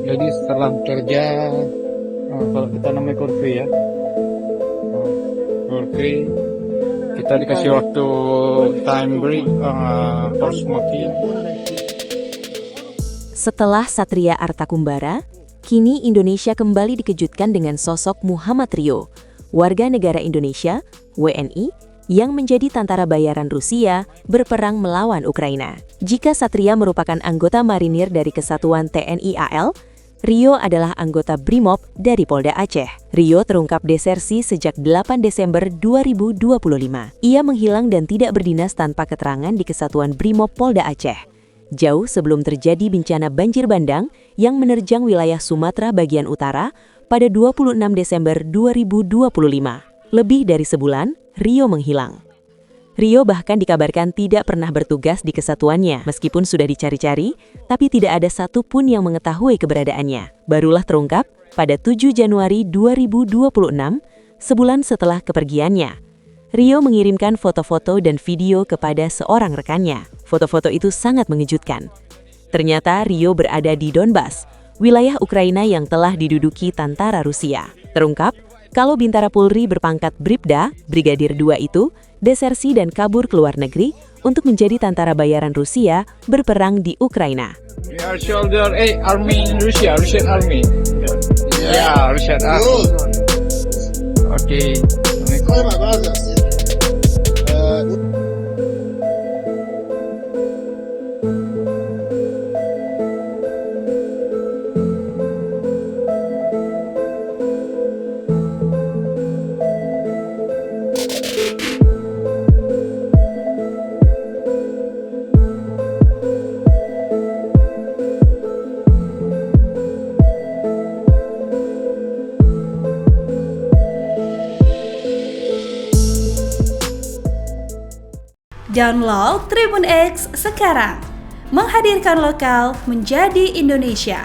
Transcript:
Jadi setelah kerja, kalau kita namanya core free ya, core free, kita dikasih waktu time break for smoking. Setelah Satria Artakumbara, kini Indonesia kembali dikejutkan dengan sosok Muhammad Rio, warga negara Indonesia, WNI, yang menjadi tentara bayaran Rusia berperang melawan Ukraina. Jika Satria merupakan anggota marinir dari Kesatuan TNI AL, Rio adalah anggota BRIMOB dari Polda Aceh. Rio terungkap desersi sejak 8 Desember 2025. Ia menghilang dan tidak berdinas tanpa keterangan di Kesatuan BRIMOB Polda Aceh, jauh sebelum terjadi bencana banjir bandang yang menerjang wilayah Sumatera bagian utara pada 26 Desember 2025. Lebih dari sebulan, Rio menghilang. Rio bahkan dikabarkan tidak pernah bertugas di kesatuannya, meskipun sudah dicari-cari, tapi tidak ada satupun yang mengetahui keberadaannya. Barulah terungkap pada 7 Januari 2026, sebulan setelah kepergiannya. Rio mengirimkan foto-foto dan video kepada seorang rekannya. Foto-foto itu sangat mengejutkan. Ternyata Rio berada di Donbas, wilayah Ukraina yang telah diduduki tentara Rusia. Terungkap kalau Bintara Polri berpangkat Bribda, Brigadir 2 itu, desersi dan kabur ke luar negeri untuk menjadi tentara bayaran Rusia berperang di Ukraina. We are soldier, army in Russia, Russian army. Yeah, Russian army. Okay. Download Tribun X sekarang, menghadirkan lokal menjadi Indonesia.